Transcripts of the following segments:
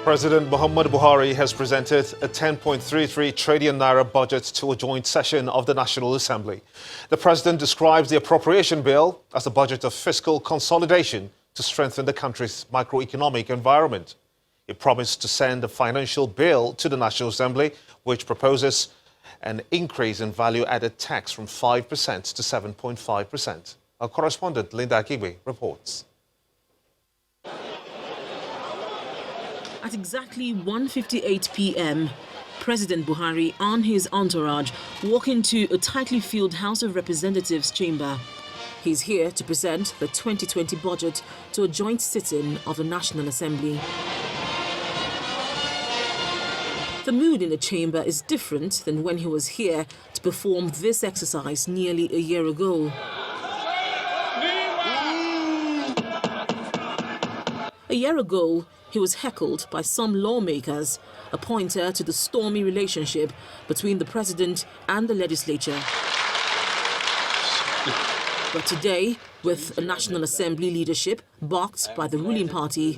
President Muhammad Buhari has presented a 10.33 trillion naira budget to a joint session of the National Assembly. The president describes the appropriation bill as a budget of fiscal consolidation to strengthen the country's macroeconomic environment. He promised to send a financial bill to the National Assembly, which proposes an increase in value-added tax from 5% to 7.5%. Our correspondent Linda Akibe reports. At exactly 1:58 p.m., President Buhari and his entourage walk into a tightly filled House of Representatives chamber. He's here to present the 2020 budget to a joint sitting of the National Assembly. The mood in the chamber is different than when he was here to perform this exercise nearly a year ago. A year ago, he was heckled by some lawmakers, a pointer to the stormy relationship between the president and the legislature. But today, with a National Assembly leadership backed by the ruling party,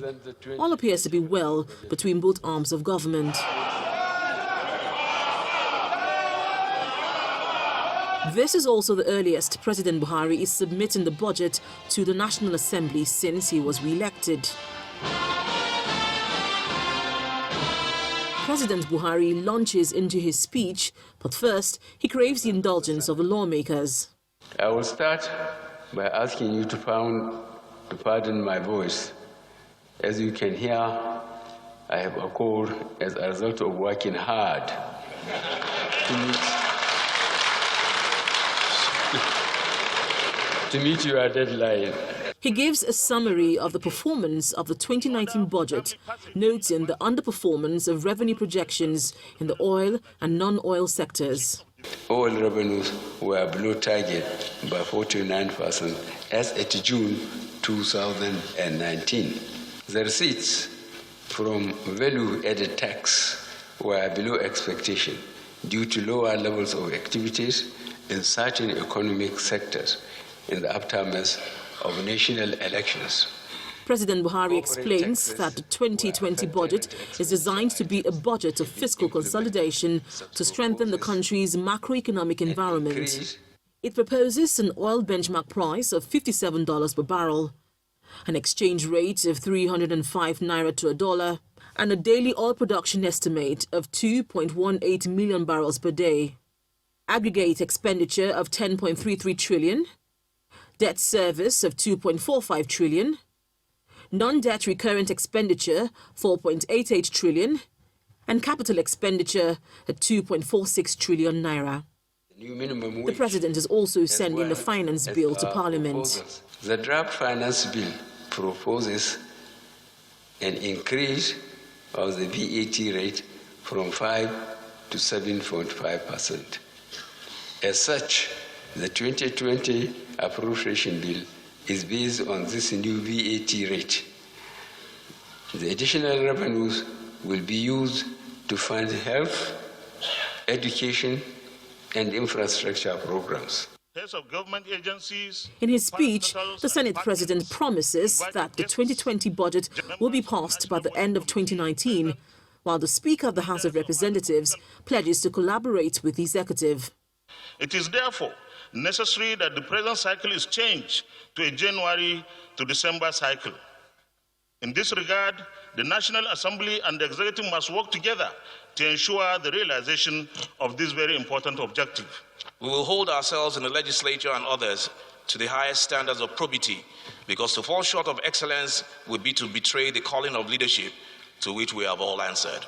all appears to be well between both arms of government. This is also the earliest President Buhari is submitting the budget to the National Assembly since he was re-elected. President Buhari launches into his speech, but first he craves the indulgence of the lawmakers. I will start by asking you to pardon my voice. As you can hear, I have a cold as a result of working hard to meet your deadline. He gives a summary of the performance of the 2019 budget, noting the underperformance of revenue projections in the oil and non-oil sectors. Oil revenues were below target by 49% as at June 2019. The receipts from value-added tax were below expectation due to lower levels of activities in certain economic sectors in the aftermath of national elections. President Buhari explains that the 2020 budget is designed to be a budget of fiscal consolidation to strengthen the country's macroeconomic environment. It proposes an oil benchmark price of $57 per barrel, an exchange rate of 305 naira to a dollar, and a daily oil production estimate of 2.18 million barrels per day. Aggregate expenditure of 10.33 trillion, debt service of 2.45 trillion, non-debt recurrent expenditure 4.88 trillion, and capital expenditure at 2.46 trillion naira. The president is also sending the finance bill to Parliament. The draft finance bill proposes an increase of the VAT rate from 5 to 7.5%. As such, the 2020 appropriation bill is based on this new VAT rate. The additional revenues will be used to fund health, education, and infrastructure programs. Heads of government agencies. In his speech, the Senate President promises that the 2020 budget will be passed by the end of 2019, while the Speaker of the House of Representatives pledges to collaborate with the executive. It is therefore necessary that the present cycle is changed to a January to December cycle. In this regard, the National Assembly and the Executive must work together to ensure the realization of this very important objective. We will hold ourselves in the legislature and others to the highest standards of probity, because to fall short of excellence would be to betray the calling of leadership to which we have all answered.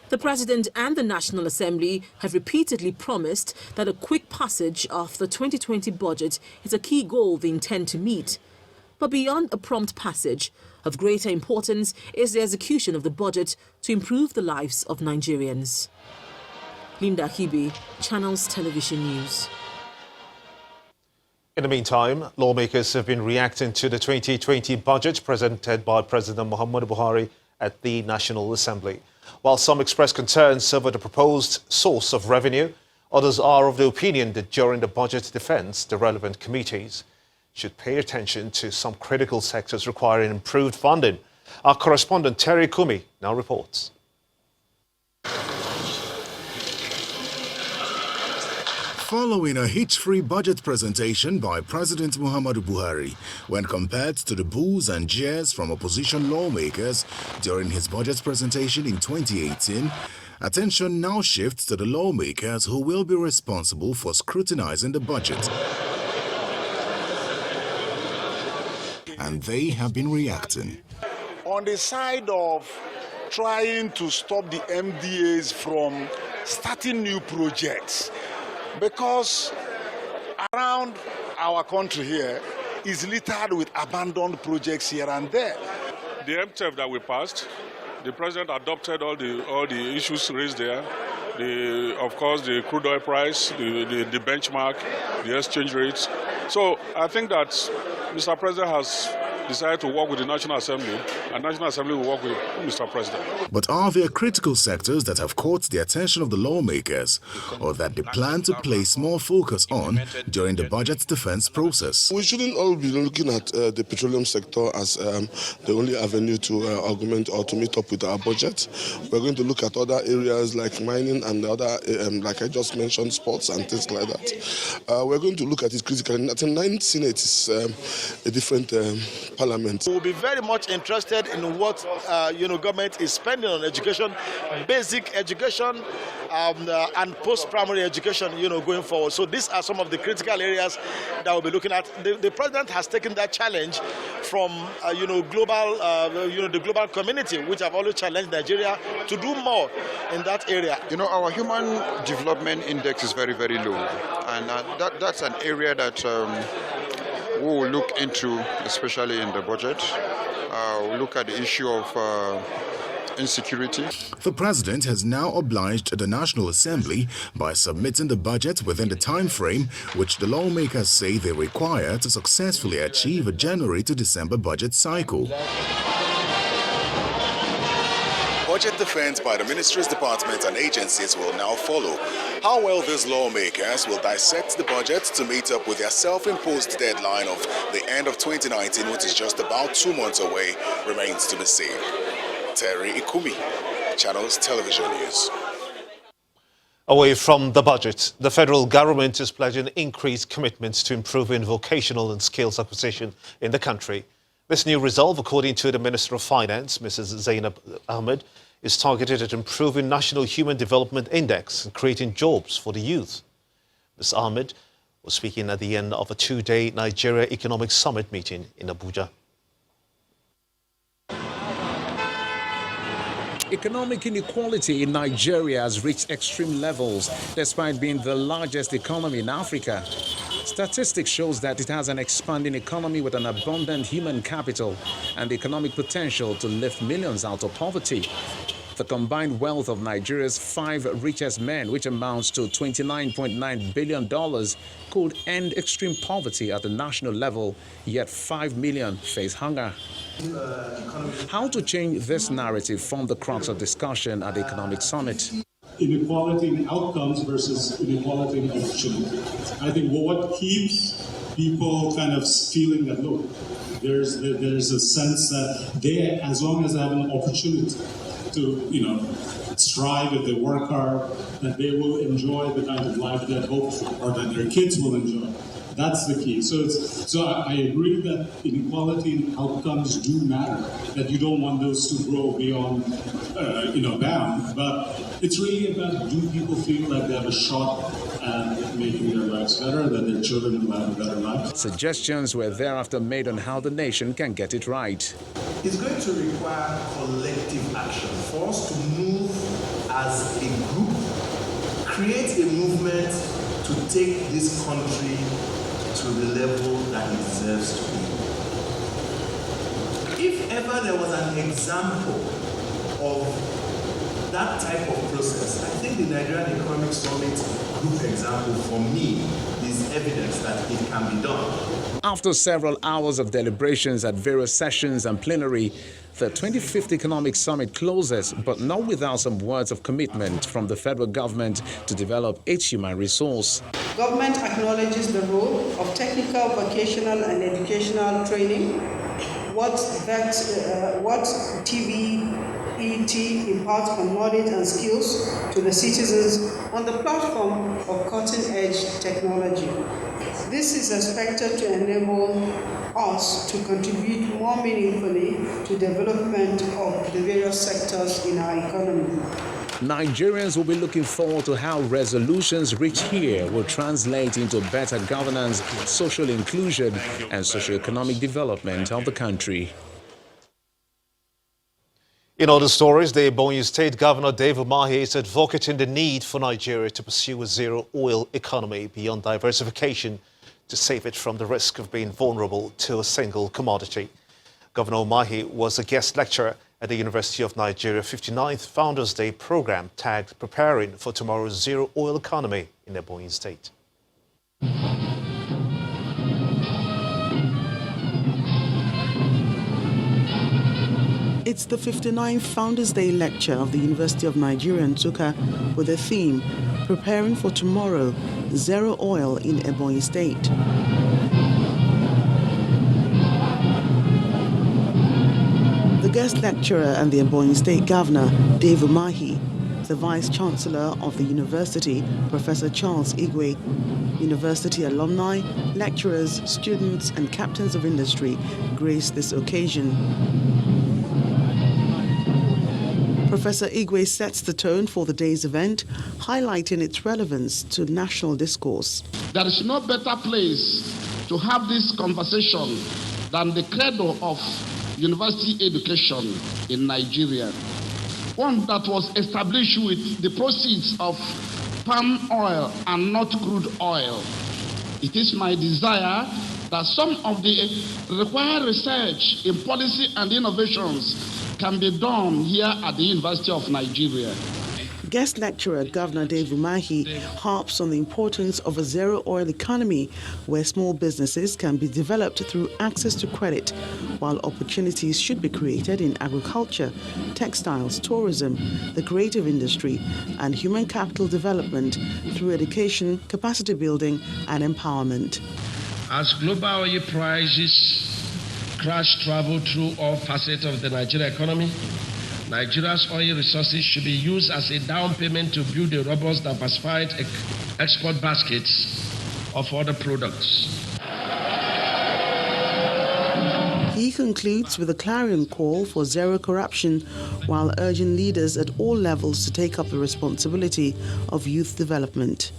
The President and the National Assembly have repeatedly promised that a quick passage of the 2020 budget is a key goal they intend to meet. But beyond a prompt passage, of greater importance is the execution of the budget to improve the lives of Nigerians. Linda Akibe, Channels Television News. In the meantime, lawmakers have been reacting to the 2020 budget presented by President Muhammad Buhari at the National Assembly. While some express concerns over the proposed source of revenue, others are of the opinion that during the budget defense, the relevant committees should pay attention to some critical sectors requiring improved funding. Our correspondent Terry Kumi now reports. Following a hitch-free budget presentation by President Muhammadu Buhari, when compared to the boos and jeers from opposition lawmakers during his budget presentation in 2018, attention now shifts to the lawmakers who will be responsible for scrutinizing the budget. And they have been reacting. On the side of trying to stop the MDAs from starting new projects, because around our country here is littered with abandoned projects here and there. The MTF that we passed, the president adopted all the issues raised there. Of course, the crude oil price, the benchmark, the exchange rates. So I think that Mr. President has decided to work with the National Assembly, and National Assembly will work with Mr. President. But are there critical sectors that have caught the attention of the lawmakers, or that they plan to place more focus on during the budget defense process? We shouldn't all be looking at the petroleum sector as the only avenue to augment or to meet up with our budget. We're going to look at other areas like mining and other, like I just mentioned, sports and things like that. We're going to look at it critically. I think 9th Senate is a different parliament. We will be very much interested in what government is spending on education, basic education, and post-primary education, going forward. So these are some of the critical areas that we'll be looking at. The president has taken that challenge from global, the global community, which have always challenged Nigeria to do more in that area. Our human development index is very, very low, and that's an area that we will look into, especially in the budget. We'll look at the issue of insecurity. The president has now obliged the National Assembly by submitting the budget within the time frame which the lawmakers say they require to successfully achieve a January to December budget cycle. Budget defense by the ministries, departments and agencies will now follow. How well these lawmakers will dissect the budget to meet up with their self-imposed deadline of the end of 2019, which is just about 2 months away, remains to be seen. Terry Ikumi, Channels Television News. Away from the budget, the federal government is pledging increased commitments to improving vocational and skills acquisition in the country. This new resolve, according to the Minister of Finance, Mrs. Zainab Ahmed, is targeted at improving National Human Development Index and creating jobs for the youth. Ms. Ahmed was speaking at the end of a 2-day Nigeria Economic Summit meeting in Abuja. Economic inequality in Nigeria has reached extreme levels despite being the largest economy in Africa. Statistics shows that it has an expanding economy with an abundant human capital and economic potential to lift millions out of poverty. The combined wealth of Nigeria's 5 richest men, which amounts to $29.9 billion, could end extreme poverty at the national level, yet 5 million face hunger. How to change this narrative formed the crux of discussion at the Economic Summit. Inequality in outcomes versus inequality in opportunity. I think what keeps people kind of feeling that, look, there's a sense that they, as long as they have an opportunity to, strive if they work hard, that they will enjoy the kind of life they hope for, or that their kids will enjoy. That's the key. So I agree that inequality in outcomes do matter, that you don't want those to grow beyond, bound. But it's really about, do people feel like they have a shot at making their lives better, that their children will have a better life? Suggestions were thereafter made on how the nation can get it right. It's going to require collective action for us to move as a group, create a movement to take this country to the level that it deserves to be. If ever there was an example of that type of process, I think the Nigerian Economic Summit group example for me is evidence that it can be done. After several hours of deliberations at various sessions and plenary, the 25th Economic Summit closes, but not without some words of commitment from the federal government to develop its human resource. Government acknowledges the role of technical, vocational and educational training, what TV NET imparts on knowledge and skills to the citizens on the platform of cutting-edge technology. This is expected to enable us to contribute more meaningfully to development of the various sectors in our economy. Nigerians will be looking forward to how resolutions reached here will translate into better governance, social inclusion, and socio-economic development of the country. In other stories, the Ebonyi State Governor Dave Umahi is advocating the need for Nigeria to pursue a zero-oil economy beyond diversification to save it from the risk of being vulnerable to a single commodity. Governor Umahi was a guest lecturer at the University of Nigeria 59th Founders Day program tagged Preparing for Tomorrow's Zero-Oil Economy in Ebonyi State. It's the 59th Founders Day lecture of the University of Nigeria Nsukka with the theme, Preparing for Tomorrow, Zero Oil in Ebonyi State. The guest lecturer and the Ebonyi State Governor, Dave Umahi, the Vice Chancellor of the University, Professor Charles Igwe, university alumni, lecturers, students and captains of industry graced this occasion. Professor Igwe sets the tone for the day's event, highlighting its relevance to national discourse. There is no better place to have this conversation than the credo of university education in Nigeria, one that was established with the proceeds of palm oil and not crude oil. It is my desire that some of the required research in policy and innovations can be done here at the University of Nigeria. Guest lecturer Governor Dave Umahi harps on the importance of a zero-oil economy where small businesses can be developed through access to credit, while opportunities should be created in agriculture, textiles, tourism, the creative industry, and human capital development through education, capacity building, and empowerment. As global oil prices crash travel through all facets of the Nigerian economy, Nigeria's oil resources should be used as a down payment to build a robust, diversified export baskets of other products. He concludes with a clarion call for zero corruption while urging leaders at all levels to take up the responsibility of youth development.